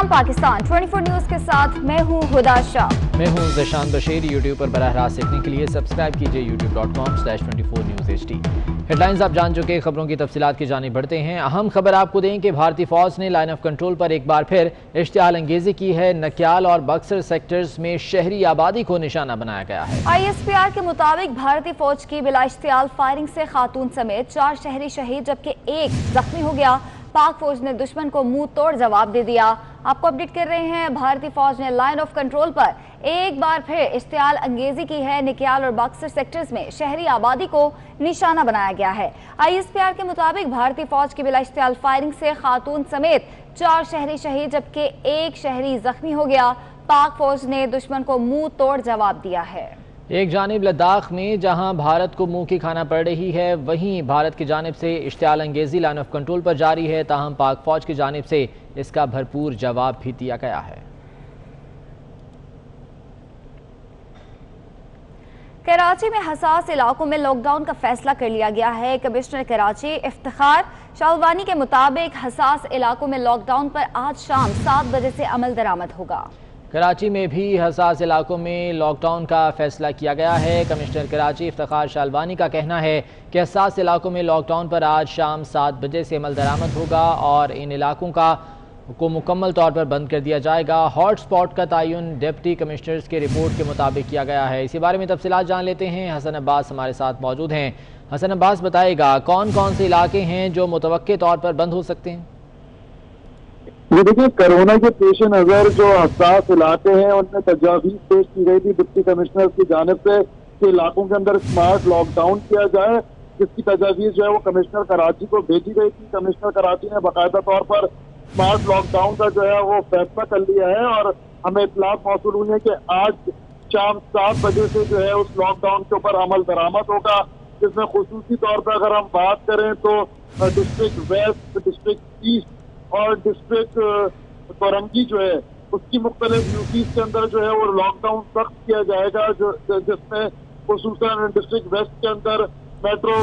सलाम पाकिस्तान 24 न्यूज के साथ मैं हूं हुदा शाह। मैं हूं ज़शान बशीर। यूट्यूब पर बराह रास्त देखने के लिए सब्सक्राइब कीजिए youtube.com/24newsht। हेडलाइंस आप जान चुके, खबरों की तफसीलात की जानिब बढ़ते हैं। अहम खबर आपको दें कि भारतीय फौज ने लाइन ऑफ कंट्रोल पर एक बार फिर इश्तिआल अंगेजी की है। नक्याल और बक्सर सेक्टर्स में शहरी आबादी को निशाना बनाया गया है। ISPR के मुताबिक भारतीय फौज की बिला इश्तिआल फायरिंग से खातून समेत 4 शहरी शहीद जबकि 1 जख्मी हो गया। पाक फौज ने दुश्मन को मुंह तोड़ जवाब दे दिया। आपको अपडेट कर रहे हैं, भारतीय फौज ने लाइन ऑफ कंट्रोल पर एक बार फिर इश्तिआल अंगेजी की है। निक्याल और बक्सर सेक्टर्स में शहरी आबादी को निशाना बनाया गया है। ISPR के मुताबिक भारतीय फौज की बिला इश्तिआल फायरिंग से खातून समेत 4 शहरी शहीद जबकि 1 शहरी जख्मी हो गया। पाक फौज ने दुश्मन को मुंह तोड़ जवाब दिया है। एक जानिब लद्दाख में जहां भारत को मुंह की खाना पड़ रही है, वहीं भारत की जानिब से इश्तिआल अंगेजी लाइन ऑफ कंट्रोल पर जारी है। ताहम पाक फौज की जानिब से इसका भरपूर जवाब भी दिया गया है। कराची में हसास इलाकों में लॉकडाउन का फैसला कर लिया गया है। कमिश्नर कराची इफ्तिखार शालवानी के मुताबिक हसास इलाकों में लॉकडाउन पर आज शाम 7 बजे से अमल दरामद होगा। कराची में भी हसास इलाकों में लॉकडाउन का फैसला किया गया है। कमिश्नर कराची इफ्तिखार शालवानी का कहना है कि हसास इलाकों में लॉकडाउन पर आज शाम 7 बजे से अमल दरामद होगा और इन इलाकों को मुकम्मल तौर पर बंद कर दिया जाएगा। हॉट स्पॉट का तयन डिप्टी कमिश्नर्स की रिपोर्ट के मुताबिक किया गया है। इसी बारे में तफसीलात जान लेते हैं। हसन अब्बास हमारे साथ मौजूद हैं। हसन अब्बास, बताएगा कौन कौन से इलाके हैं जो मुतवक्के तौर पर बंद हो सकते हैं? ये देखिए, कोरोना के पेश नज़र जो हसास इलाके हैं उनमें तजावीज़ पेश की गई थी डिप्टी कमिश्नर की जानिब से कि इलाकों के अंदर स्मार्ट लॉकडाउन किया जाए, जिसकी तजावीज़ जो है वो कमिश्नर कराची को भेजी गई थी। कमिश्नर कराची ने बाकायदा तौर पर स्मार्ट लॉकडाउन का जो है वो फैसला कर लिया है और हमें इत्तलात मौसूल हुई है कि आज शाम 7 बजे से जो है उस लॉकडाउन के ऊपर अमल दरामद होगा, जिसमें खुसूसी तौर पर अगर हम बात करें तो डिस्ट्रिक्ट वेस्ट, डिस्ट्रिक्ट ईस्ट और डिस्ट्रिक्ट कोरंगी जो है उसकी मुख्तलिफ यूपीज के अंदर जो है वो लॉकडाउन सख्त किया जाएगा, जिसमें खुसूसन डिस्ट्रिक्ट वेस्ट के अंदर मेट्रो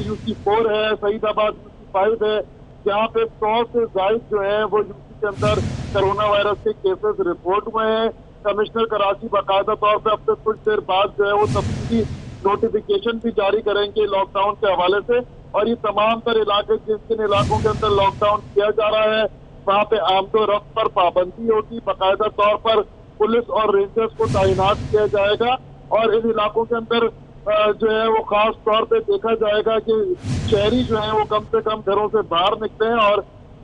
यूसी 4 है, सईदाबाद यूसी 5 है, जहाँ पे 100 से ज्यादा जो है वो यूपी के अंदर कोरोना वायरस के केसेस रिपोर्ट हुए हैं। कमिश्नर कराची बाकायदा तौर पर अब से कुछ देर बाद जो है वो तफसीली नोटिफिकेशन भी जारी करेंगे लॉकडाउन के हवाले से, और ये तमाम तर इलाके जिन जिन इलाकों के अंदर लॉकडाउन किया जा रहा है वहाँ पे आमदो रफ्त पर पाबंदी होगी। बाकायदा तौर पर पुलिस और रेंजर्स को तैनात किया जाएगा और इन इलाकों के अंदर जो है वो खास तौर पे देखा जाएगा कि शहरी जो है वो कम से कम घरों से बाहर निकले और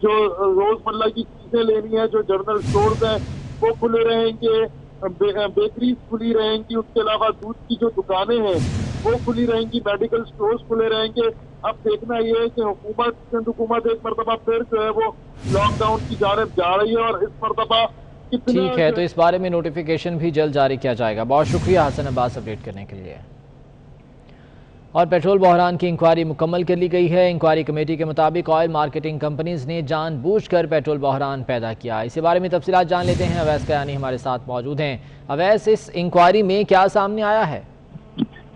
जो रोजमर्रा की चीजें लेनी है, जो जनरल स्टोर्स हैं वो खुले रहेंगे, बेकरीज खुली रहेंगी, उसके अलावा दूध की जो दुकानें हैं वो खुली रहेंगी, मेडिकल स्टोर्स खुले रहेंगे। अब देखना ये है कि हुकूमत एक मरतबा फिर जो है वो लॉकडाउन की जानिब जा रही है और इस मरतबा ठीक है, तो इस बारे में नोटिफिकेशन भी जल्द जारी किया जाएगा। बहुत शुक्रिया हसन अब्बास अपडेट करने के लिए। और पेट्रोल बहरान की इंक्वायरी मुकम्मल कर ली गई है। इंक्वायरी कमेटी के मुताबिक ऑयल मार्केटिंग कंपनीज ने जानबूझकर पेट्रोल बहरान पैदा किया। इसी बारे में तफसीलात जान लेते हैं। अवैस कयानी हमारे साथ मौजूद हैं। अवैस, इस इंक्वायरी में क्या सामने आया है?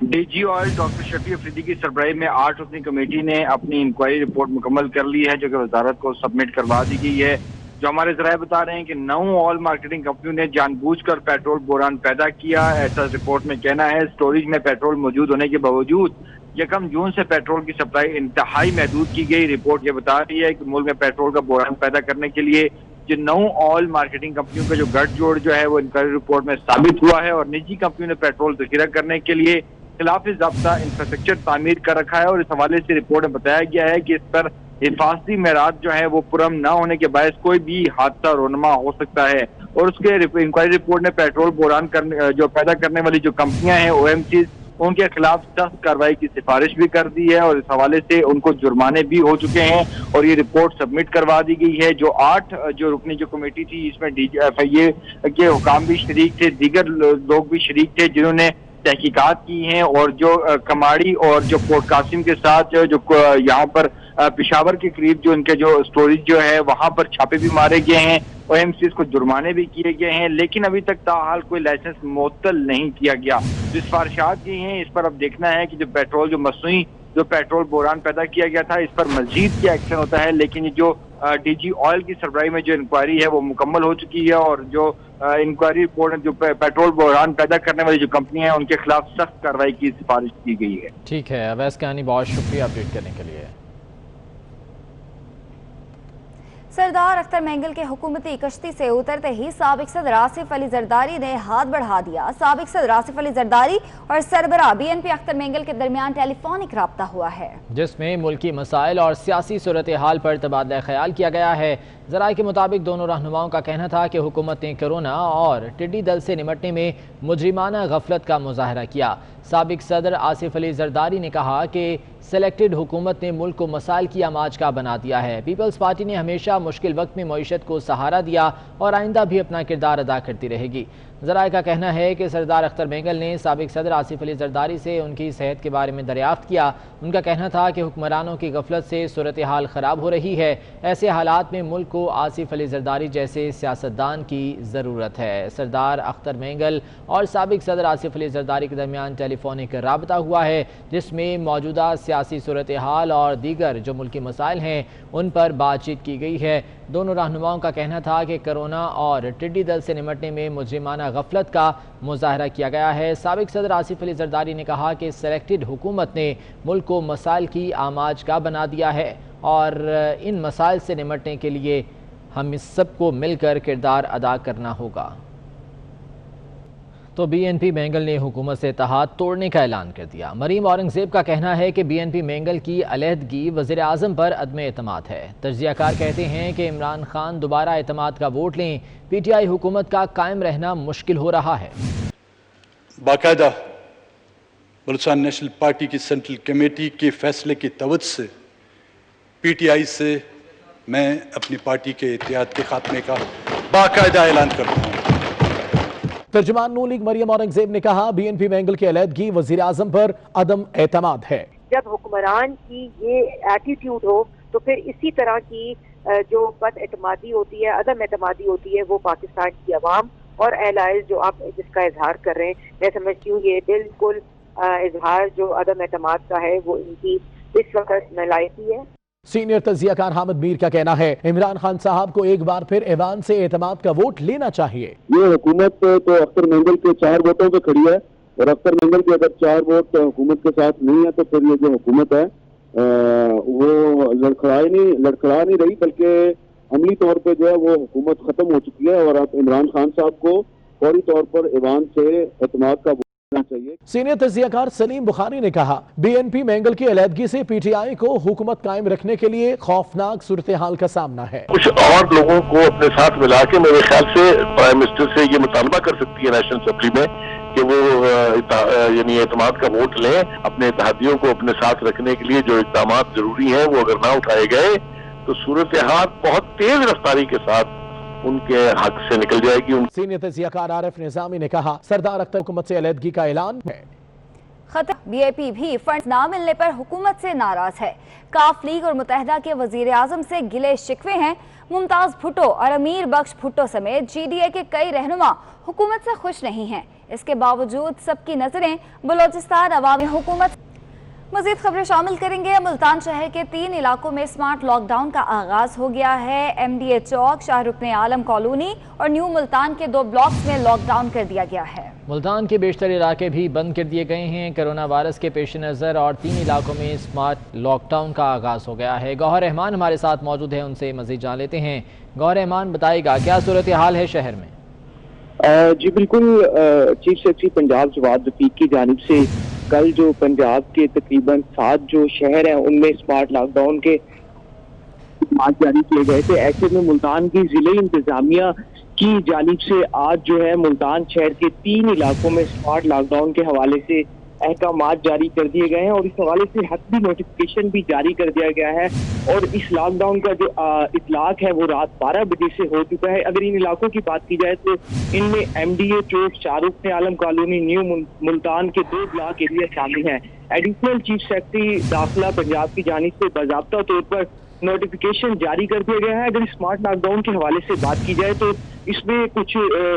DG oil doctor Shafi Afridi की सरबराही में 8 रुकनी कमेटी ने अपनी इंक्वायरी रिपोर्ट मुकम्मल कर ली है, जो कि वजारत को सबमिट करवा दी गई है। जो हमारे ज़राए बता रहे हैं कि 9 ऑयल मार्केटिंग कंपनियों ने जानबूझकर पेट्रोल बहरान पैदा किया, ऐसा रिपोर्ट में कहना है। स्टोरेज में पेट्रोल मौजूद होने के बावजूद 1 जून से पेट्रोल की सप्लाई इंतहाई महदूद की गई। रिपोर्ट ये बता रही है कि मुल्क में पेट्रोल का बहरान पैदा करने के लिए जो 9 ऑयल मार्केटिंग कंपनियों का जो गठजोड़ जो है वो इंक्वायरी रिपोर्ट में साबित हुआ है और निजी कंपनियों ने पेट्रोल जखीरा करने के लिए खिलाफ ज़ाब्ता इंफ्रास्ट्रक्चर तामीर कर रखा है। और इस हवाले से रिपोर्ट में बताया गया है कि इस पर हिफाजती मेराज जो है वो पुरम न होने के बायस कोई भी हादसा रोनमा हो सकता है। और उसके इंक्वायरी रिपोर्ट ने पेट्रोल बहरान जो पैदा करने वाली जो कंपनियां हैं OMCs, उनके खिलाफ सख्त कार्रवाई की सिफारिश भी कर दी है और इस हवाले से उनको जुर्माने भी हो चुके हैं और ये रिपोर्ट सबमिट करवा दी गई है। जो 8 जो रुकनी जो कमेटी थी, इसमें DGFIA के हुकाम भी शरीक थे, दीगर लोग भी शरीक थे जिन्होंने तहकीकात की हैं और जो कमाड़ी और जो पोर्ट कासिम के साथ जो यहाँ पर पेशावर के करीब जो इनके जो स्टोरेज जो है वहाँ पर छापे भी मारे गए हैं, OMCs को जुर्माने भी किए गए हैं, लेकिन अभी तक ताहाल कोई लाइसेंस मुअत्तल नहीं किया गया। जो सिफारिशात की हैं इस पर अब देखना है कि जो पेट्रोल जो मसनूई जो पेट्रोल बहरान पैदा किया गया था इस पर मजीद क्या एक्शन होता है, लेकिन जो DG ऑयल की सरबराही में जो इंक्वायरी है वो मुकम्मल हो चुकी है और जो इंक्वायरी रिपोर्ट जो पेट्रोल बहरान पैदा करने वाली जो कंपनियां हैं उनके खिलाफ सख्त कार्रवाई की सिफारिश की गई है। ठीक है अवैस कानी, बहुत शुक्रिया अपडेट करने के लिए। सरदार अख्तर मेंगल के हुकूमती कश्ती से उतरते ही साबिक सदर आसिफ अली जरदारी ने हाथ बढ़ा दिया। साबिक सदर आसिफ अली जरदारी और सरबराह BNP अख्तर मेंगल के दरमियान टेलीफोनिक राब्ता हुआ है, जिसमें मुल्की मसाइल और सियासी सूरत हाल पर तबादला ख्याल किया गया है। ज़राए के मुताबिक दोनों रहनुमाओं का कहना था कि हुकूमत ने कोरोना और टिड्डी दल से निमटने में मुजरिमाना गफलत का मुजाहरा किया। साबिक सदर आसिफ अली जरदारी ने कहा कि सेलेक्टेड हुकूमत ने मुल्क को मसाइल की आमाज का बना दिया है। पीपल्स पार्टी ने हमेशा मुश्किल वक्त में मईशत को सहारा दिया और आइंदा भी अपना किरदार अदा करती रहेगी। ज़राए का कहना है कि सरदार अख्तर मेंगल ने साबिक सदर आसिफ अली जरदारी से उनकी सेहत के बारे में दरियाफ्त किया। उनका कहना था कि हुक्मरानों की गफलत से सूरत हाल ख़राब हो रही है। ऐसे हालात में मुल्क को आसिफ अली जरदारी जैसे सियासतदान की ज़रूरत है। सरदार अख्तर मेंगल और साबिक सदर आसिफ अली जरदारी के दरमियान टेलीफोनिक राबता हुआ है, जिसमें मौजूदा सियासी सूरत हाल और दीगर जो मुल्की मसाइल हैं उन पर बातचीत की गई है। दोनों रहनुमाओं का कहना था कि कोरोना और टिड्डी दल से निमटने में मुजरिमाना गफलत का मुजाहरा किया गया है। साबिक सदर आसिफ अली जरदारी ने कहा कि सेलेक्टेड हुकूमत ने मुल्क को मसाइल की आमाज का बना दिया है और इन मसाइल से निमटने के लिए हम इस सबको मिलकर किरदार अदा करना होगा। तो BNP मेंगल ने हुकूमत से इत्तेहाद तोड़ने का ऐलान कर दिया। मरीम औरंगजेब का कहना है कि BNP मेंगल की अलहदगी वज़ीर आज़म पर अदम एतमाद है। तज्ज़ियाकार कहते हैं कि इमरान खान दोबारा एतमाद का वोट लें, PTI हुकूमत का कायम रहना मुश्किल हो रहा है। बाकायदा बलूचिस्तान नेशनल पार्टी की सेंट्रल कमेटी के फैसले की तवज्जो से PTI से मैं अपनी पार्टी के इत्तेहाद के खात्मे का बाकायदा ऐलान करता हूँ। तर्जुमान नून लीग मरियम औरंगजेब ने कहा BNP मेंगल की अलहदगी वज़ीर आज़म पर अदम एतमाद है। जब हुक्मरान की ये एटीट्यूड हो तो फिर इसी तरह की जो बद एतमादी होती है, अदम एतमादी होती है, वो पाकिस्तान की अवाम और एलाइज जो आप जिसका इजहार कर रहे हैं, मैं समझती हूँ ये बिल्कुल इजहार जो अदम एतमाद का है वो इनकी इस वक्त नालायकी है। सीनियर तज्जियाकार हामिद मीर का कहना है इमरान खान साहब को एक बार फिर ऐवान से एतमाद का वोट लेना चाहिए। ये हुकूमत तो अख्तर मेंगल के 4 वोटों पे खड़ी है और अख्तर मेंगल के अगर 4 वोट हुकूमत के साथ नहीं है तो फिर ये जो हुकूमत है वो लड़खड़ा नहीं रही, बल्कि अमली तौर पे जो है वो हुकूमत खत्म हो चुकी है और अब इमरान खान साहब को फौरी तौर पर ऐवान से एतमाद का चाहिए। सीनियर तज्जियाकार सलीम बुखारी ने कहा BNP मेंगल की अलहदगी से PTI को हुकूमत कायम रखने के लिए खौफनाक सूरत हाल का सामना है। कुछ और लोगों को अपने साथ मिला के मेरे ख्याल से प्राइम मिनिस्टर से ये मुतालबा कर सकती है नेशनल असेंबली में कि वो यानी एतमाद का वोट लें। अपने इत्तेहादियों को अपने साथ रखने के लिए जो इक़दाम जरूरी हैं वो अगर ना उठाए गए तो सूरत हाल बहुत तेज रफ्तारी के साथ उनके हक से निकल जाएगी। सीनियर तज्जियाकार आरिफ निजामी ने कहा सरदार अख्तर हुकूमत से अलहदगी का ऐलान है। खतर BAP भी फंड ना मिलने पर हुकूमत से नाराज है। काफ लीग और मुत्तहिदा के वजीर आजम से गिले शिकवे हैं। मुमताज भुट्टो और अमीर बख्श भुट्टो समेत GDA के कई रहनुमा हुकूमत से खुश नहीं हैं। इसके बावजूद सबकी नजरें बलोचिस्तान अवामी हुकूमत। मजीद खबरें शामिल करेंगे। मुल्तान शहर के 3 इलाकों में स्मार्ट लॉकडाउन का आगाज हो गया है। MDA चौक, शाहरुखने आलम कॉलोनी और न्यू मुल्तान के 2 ब्लॉक्स में लॉकडाउन कर दिया गया है। मुल्तान के बेशतर इलाके भी बंद कर दिए गए हैं। कोरोना वायरस के पेश नज़र और 3 इलाकों में स्मार्ट लॉकडाउन का आगाज हो गया है। गौहर रहमान हमारे साथ मौजूद है, उनसे मजीद जान लेते हैं। गौहर रहमान, बताइएगा क्या सूरत हाल है शहर में? जी बिल्कुल, चीफ सेक्रेटरी पंजाब जवाद रफीक की जानिब से कल जो पंजाब के तकरीबन 7 जो शहर हैं उनमें स्मार्ट लॉकडाउन के जारी किए गए थे। ऐसे में मुल्तान की जिले इंतजामिया की जानिब से आज जो है मुल्तान शहर के 3 इलाकों में स्मार्ट लॉकडाउन के हवाले से अहकामात जारी कर दिए गए हैं और इस हवाले से हतमी नोटिफिकेशन भी जारी कर दिया गया है। और इस लॉकडाउन का जो इतलाक है वो रात 12 बजे से हो चुका है। अगर इन इलाकों की बात की जाए तो इनमें MDA चौक, शाहरुखने आलम कॉलोनी, न्यू मुल्तान के 2 ब्लॉक एरिया शामिल हैं। एडिशनल चीफ सेक्रेटरी दाखिला पंजाब की जानिब से बाज़ाब्ता तौर पर नोटिफिकेशन जारी कर दिया गया है। अगर स्मार्ट लॉकडाउन के हवाले से बात की जाए तो इसमें कुछ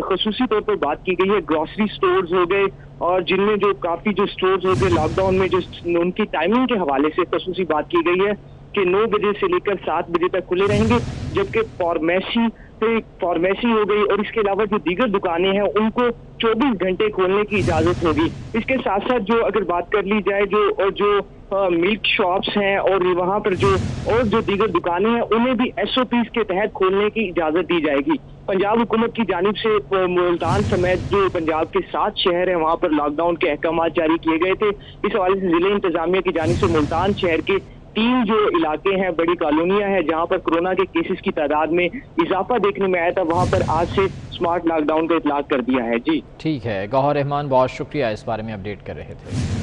खसूसी तौर पर बात की गई है। ग्रोसरी स्टोर्स हो गए और जिनमें जो काफ़ी जो स्टोर्स हो गए लॉकडाउन में जो उनकी टाइमिंग के हवाले से खसूसी बात की गई है। कि 9 बजे से लेकर 7 बजे तक खुले रहेंगे, जबकि फार्मेसी हो गई और इसके अलावा जो दीगर दुकानें हैं उनको 24 घंटे खोलने की इजाजत होगी। इसके साथ साथ जो अगर बात कर ली जाए जो मिल्क शॉप्स हैं और वहाँ पर जो दीगर दुकानें हैं उन्हें भी SOPs के तहत खोलने की इजाजत दी जाएगी। पंजाब हुकूमत की जानिब से मुल्तान समेत जो पंजाब के 7 शहर हैं वहाँ पर लॉकडाउन के अहकाम जारी किए गए थे। इस हवाले से जिले इंतजामिया की जानिब से मुल्तान शहर के 3 जो इलाके हैं, बड़ी कॉलोनियां हैं जहां पर कोरोना के केसेस की तादाद में इजाफा देखने में आया था, वहां पर आज से स्मार्ट लॉकडाउन का इतलाक कर दिया है। जी ठीक है, गौहर रहमान बहुत शुक्रिया, इस बारे में अपडेट कर रहे थे।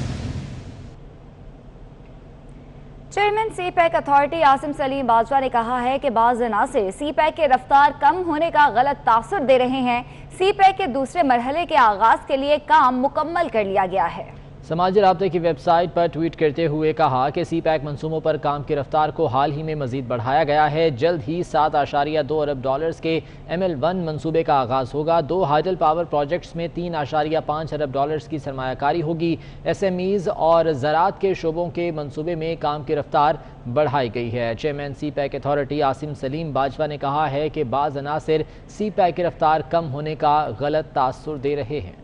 Chairman CPEC authority Asim Salim Bajwa ने कहा है कि बाज़ अनासिर CPEC के रफ्तार कम होने का गलत तासुर दे रहे हैं। CPEC के दूसरे मरहले के आगाज के लिए काम मुकम्मल कर लिया गया है। समाजी राब्ते की वेबसाइट पर ट्वीट करते हुए कहा कि CPEC मंसूबों पर काम की रफ्तार को हाल ही में मजीद बढ़ाया गया है। जल्द ही 7.2 अरब डॉलर्स के ML1 मंसूबे का आगाज़ होगा। 2 हाइडल पावर प्रोजेक्ट्स में 3.5 अरब डॉलर्स की सरमायाकारी होगी। SMEs और ज़राअत के शोबों के मंसूबे में काम की रफ्तार बढ़ाई गई है। Chairman CPEC authority Asim Salim Bajwa ने कहा है कि बाज़ अनासिर CPEC की रफ्तार कम होने का गलत तासुर दे रहे हैं।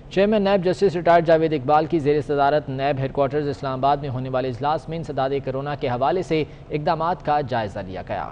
Chairman NAB justice retired Javed Iqbal की ज़ेर सदारत नैब हेडक्वार्टर्स इस्लामाबाद में होने वाले इजलास में इंसदाद कोरोना के हवाले से इक़दामात का जायजा लिया गया।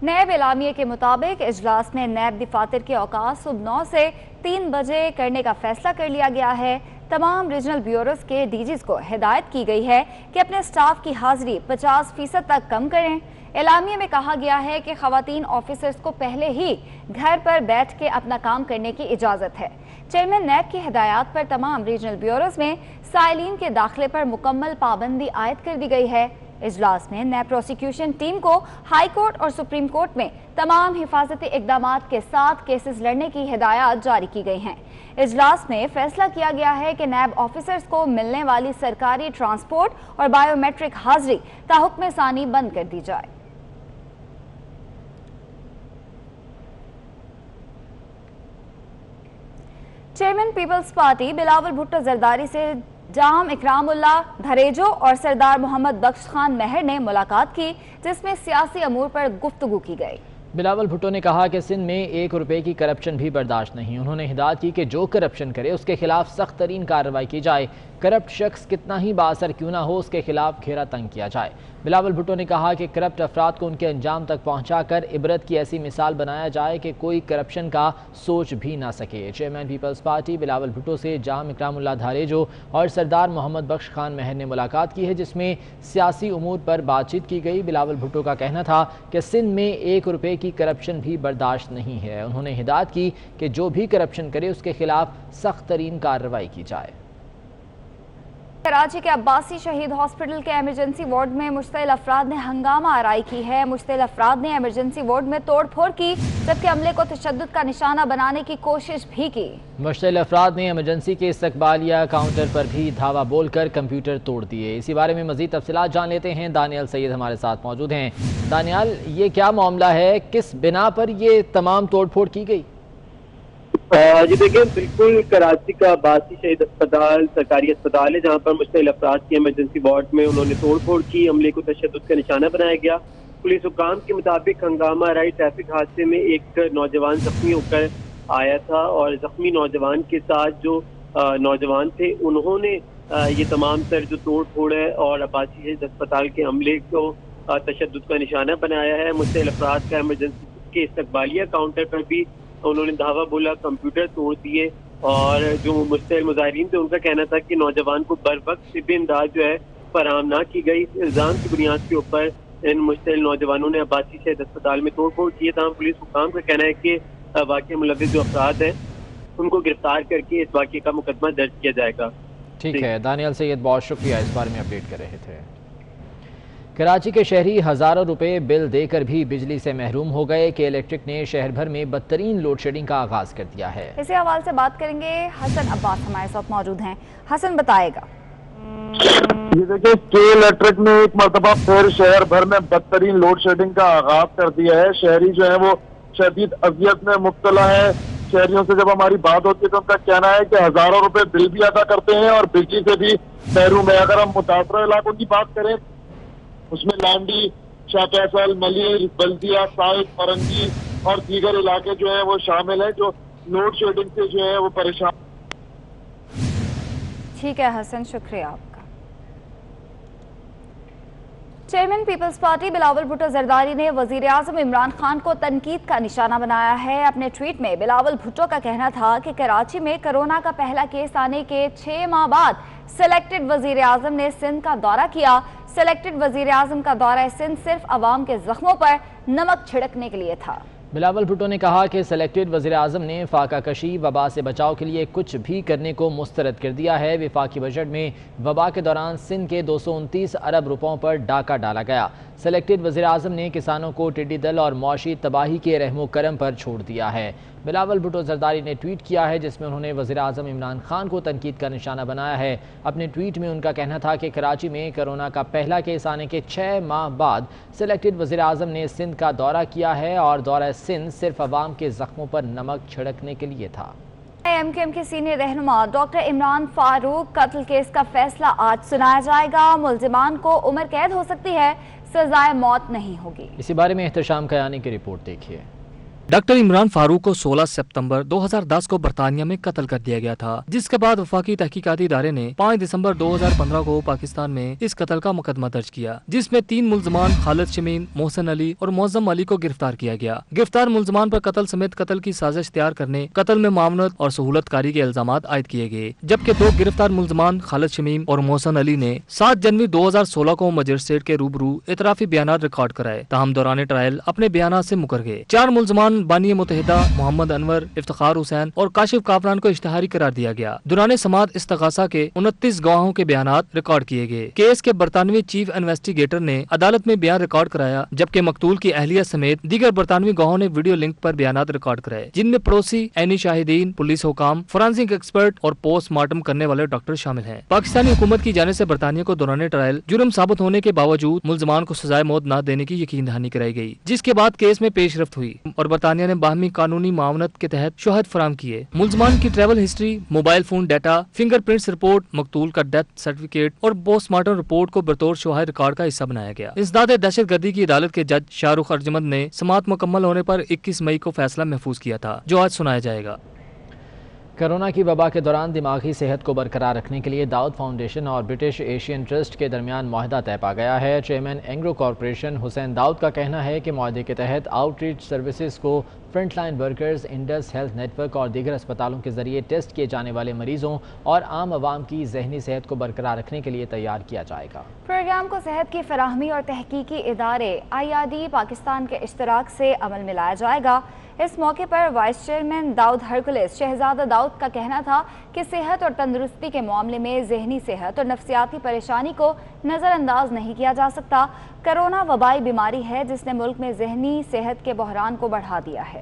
नैब एलामिये के मुताबिक इजलास में नैब दफातर के औकात सुबह 9 से 3 बजे करने का फैसला कर लिया गया है। तमाम रीजनल ब्यूरोज के DGs को हिदायत की गई है कि अपने स्टाफ की हाजिरी 50% तक कम करें। एलामिये में कहा गया है कि खवातीन ऑफिसर्स को पहले ही घर पर बैठ के अपना काम करने की इजाज़त है। चेयरमैन नैब की हिदायत पर तमाम रीजनल ब्यूरोज में साइलिन के दाखिले पर मुकम्मल पाबंदी आयद कर दी गई है। इजलास में नैब प्रोसिक्यूशन टीम को हाई कोर्ट और सुप्रीम कोर्ट में तमाम हिफाजती इकदामात के साथ केसेस लड़ने की हिदायत जारी की गई हैं। इजलास में फैसला किया गया है कि नैब ऑफिसर्स को मिलने वाली सरकारी ट्रांसपोर्ट और बायोमेट्रिक हाजिरी ताहुक्म सानी बंद कर दी जाए। Chairman Peoples Party Bilawal Bhutto Zardari से जाम इकरामुल्लाह धरेजो और सरदार मोहम्मद बख्श खान मेहर ने मुलाकात की, जिसमें सियासी अमूर पर गुफ्तगू की गई। बिलावल भुट्टो ने कहा कि सिंध में 1 रुपए की करप्शन भी बर्दाश्त नहीं। उन्होंने हिदायत की कि जो करप्शन करे उसके खिलाफ सख्त तरीन कार्रवाई की जाए। करप्ट शख्स कितना ही बाअसर क्यों ना हो, उसके खिलाफ घेरा तंग किया जाए। बिलावल भुट्टो ने कहा कि करप्ट अफराद को उनके अंजाम तक पहुँचाकर इबरत की ऐसी मिसाल बनाया जाए कि कोई करप्शन का सोच भी ना सके। Chairman Peoples Party Bilawal Bhutto से जाम इकरामुल्लाह धारेजो और सरदार मोहम्मद बख्श खान मेहर ने मुलाकात की है, जिसमें सियासी उमूर पर बातचीत की गई। बिलावल भुट्टो का कहना था कि सिंध में 1 रुपए की करप्शन भी बर्दाश्त नहीं है। उन्होंने हिदायत की कि जो भी करप्शन करे उसके खिलाफ सख्त तरीन कार्रवाई की जाए। कराची के अब्बासी शहीद हॉस्पिटल के एमरजेंसी वार्ड में मुश्तइल अफराद ने हंगामा आराई की है। मुश्तइल अफराद ने एमरजेंसी वार्ड में तोड़ फोड़ की, जबकि अमले को तशद्दुद का निशाना बनाने की कोशिश भी की। मुश्तइल अफराद ने एमरजेंसी के इस्तकबालिया काउंटर पर भी धावा बोलकर कंप्यूटर तोड़ दिए। इसी बारे में मजीद तफसीलात जान लेते हैं। दानियाल सैयद हमारे साथ मौजूद हैं। दानियाल, ये क्या मामला है, किस बिना पर ये तमाम तोड़ फोड़ की गई? जी देखिए, बिल्कुल कराची का अब्बासी शहीद अस्पताल सरकारी अस्पताल है, जहाँ पर मुश्तइल अफराद की इमरजेंसी वार्ड में उन्होंने तोड़ फोड़ की। अमले को तशद्दुद का निशाना बनाया गया। पुलिस हुकाम के मुताबिक हंगामा आराई ट्रैफिक हादसे में एक नौजवान जख्मी होकर आया था और जख्मी नौजवान के साथ जो नौजवान थे उन्होंने ये तमाम तर जो तोड़ फोड़ है और अब्बासी शहीद अस्पताल के अमले को तशद्दुद का निशाना बनाया है। मुश्तइल अफराद का इमरजेंसी के इस्तकबालिया काउंटर पर भी उन्होंने धावा बोला, कंप्यूटर तोड़ दिए और जो मुश्तइल मुजाहिरीन थे उनका कहना था कि नौजवान को बर वक्त तिब्बी इमदाद जो है फराहम ना की गई। इस इल्जाम की बुनियाद के ऊपर इन मुश्तइल नौजवानों ने अब्बासी शहीद अस्पताल में तोड़ फोड़ किए। तमाम पुलिस हुकाम का कहना है कि वाक़े मुलव्विस जो अफराद हैं उनको गिरफ्तार करके इस वाक़े का मुकदमा दर्ज किया जाएगा। ठीक है, दानियाल सैयद बहुत शुक्रिया, इस बारे में अपडेट कर रहे थे। कराची के शहरी हज़ारों रुपए बिल देकर भी बिजली से महरूम हो गए कि इलेक्ट्रिक ने शहर भर में बदतरीन लोड शेडिंग का आगाज कर दिया है। इसी हवाले से बात करेंगे, हसन अब्बास हमारे साथ मौजूद हैं। हसन बताएगा। ये देखिए, के इलेक्ट्रिक ने एक मरतबा फिर शहर भर में बदतरीन लोड शेडिंग का आगाज कर दिया है। शहरी जो है वो शदीद अजियत में मुब्तला है। शहरियों से जब हमारी बात होती है तो उनका कहना है कि हजारों रुपए बिल भी अदा करते हैं और बिजली से भी महरूम है। अगर हम मुतासरा इलाकों की बात करें उसमें लांडी, शाह फैसल, मलिर, बल्दिया, साइद, फरंगी और दीगर इलाके जो है वो शामिल है जो लोड शेडिंग से जो है वो परेशान। ठीक है हसन, शुक्रिया आपका। Chairman Peoples Party Bilawal Bhutto Zardari ने वजीर आजम इमरान खान को तनकीद का निशाना बनाया है। अपने ट्वीट में बिलावल भुट्टो का कहना था कि कराची में कोरोना का पहला केस आने के 6 माह बाद सिलेक्टेड वजीर आजम ने सिंध का दौरा किया। सिलेक्टेड वजीर आजम का दौरा सिंध सिर्फ अवाम के जख्मों पर नमक छिड़कने के लिए था। बिलावल भुट्टो ने कहा कि सिलेक्टेड वज़ीर आज़म ने फाका कशी वबा से बचाव के लिए कुछ भी करने को मुस्तरद कर दिया है। वफाकी बजट में वबा के दौरान सिंध के 229 अरब रुपयों पर डाका डाला गया। सिलेक्टेड वज़ीर आज़म ने किसानों को टिड्डी दल और मौशी तबाही के रहमो करम पर छोड़ दिया है। बिलावल भुट्टो जरदारी ने ट्वीट किया है जिसमें उन्होंने वज़ीर आज़म इमरान खान को तनकीद का निशाना बनाया है। अपने ट्वीट में उनका कहना था कि कराची में कोरोना का पहला केस आने के 6 माह बाद सिलेक्टेड वज़ीर आज़म ने सिंध का दौरा किया है और दौरा सिंध सिर्फ अवाम के जख्मों पर नमक छिड़कने के लिए था। एमकेएम के सीनियर रहनुमा डॉक्टर इमरान फारूक कत्ल केस का फैसला आज सुनाया जाएगा। मुल्जिमान को उम्र कैद हो सकती है, सजाए मौत नहीं होगी। इसी बारे में एहतशाम कयानी की रिपोर्ट देखिए। डॉक्टर इमरान फारूक को 16 सितंबर 2010 को बरतानिया में कत्ल कर दिया गया था, जिसके बाद वफाकी तहकीकाती इदारे ने 5 दिसंबर 2015 को पाकिस्तान में इस कत्ल का मुकदमा दर्ज किया, जिसमें 3 मुल्जमान खालिद शमीम, मोहसिन अली और मौजम अली को गिरफ्तार किया गया। गिरफ्तार मुल्जमान पर कत्ल समेत कत्ल की साजिश तैयार करने, कत्ल में मामनत और सहूलत कारी के इल्जामात आयद किए गए, जबकि 2 गिरफ्तार मुल्जमान खालिद शमीम और मोहसिन अली ने 7 जनवरी 2016 को मजिस्ट्रेट के रूबरू इतराफी बयानात रिकॉर्ड कराए, ताहम दौरान ट्रायल अपने बयानात से मुकर गए। 4 मुल्जमान बानी मुतहिदा, मोहम्मद अनवर, इफ्तिखार हुसैन और काशिफ काफरान को इश्तिहारी करार दिया गया। दुराने समात इस्तगासा के 29 गवाहों के बयानात रिकॉर्ड किए गए। केस के बरतानवी चीफ इन्वेस्टिगेटर ने अदालत में बयान रिकॉर्ड कराया, जबकि मकतूल की अहलिया समेत दीगर बरतानवी गवाहों ने वीडियो लिंक पर बयानात रिकॉर्ड कराए, जिनमें पड़ोसी, ऐनी शाहिदीन, पुलिस हुकाम, फोरेंसिक एक्सपर्ट और पोस्टमार्टम करने वाले डॉक्टर शामिल हैं। पाकिस्तानी हुकूमत की जानिब से बरतानिया को दौरान ट्रायल जुर्म साबित होने के बावजूद मुल्जमान को सजाए मौत न देने की यकीन दहानी कराई गई, जिसके बाद केस में पेशरफ्त हुई और बरतानिया ने बाहमी कानूनी मामलत के तहत शोहद फराम किए। मुल्जमान की travel history, mobile phone data, fingerprints report, मकतूल का डेथ सर्टिफिकेट और पोस्टमार्टम रिपोर्ट को बतौर शोहद रिकॉर्ड का हिस्सा बनाया गया। इसदाद दहशत गर्दी की अदालत के जज शाहरुख अर्जमंद ने समात मुकम्मल होने पर 21 मई को फैसला महफूज किया था, जो आज सुनाया जाएगा। कोरोना की वबा के दौरान दिमागी सेहत को बरकरार रखने के लिए दाऊद फाउंडेशन और ब्रिटिश एशियन ट्रस्ट के दरमियान मुआहदा तय पा गया है। चेयरमैन एंग्रो कॉरपोरेशन हुसैन दाऊद का कहना है कि मुआहदे के तहत आउटरीच सर्विसेज को front line workers, Indus health network और दीगर अस्पतालों के जरिए टेस्ट किए जाने वाले मरीजों और आम आवाम की जहनी सेहत को बरकरार रखने के लिए तैयार किया जाएगा। प्रोग्राम को सेहत की फराहमी और तहकीकी इदारे IRD पाकिस्तान के इश्तराक से अमल में लाया जाएगा। इस मौके पर वाइस चेयरमैन दाऊद हरकुलिस शहजादा दाऊद का कहना था कि सेहत और तंदुरुस्ती के मामले में जहनी सेहत और नफ्सियाती परेशानी को नज़रअंदाज नहीं किया जा सकता। कोरोना वबाई बीमारी है जिसने मुल्क में जहनी सेहत के बहरान को बढ़ा दिया है।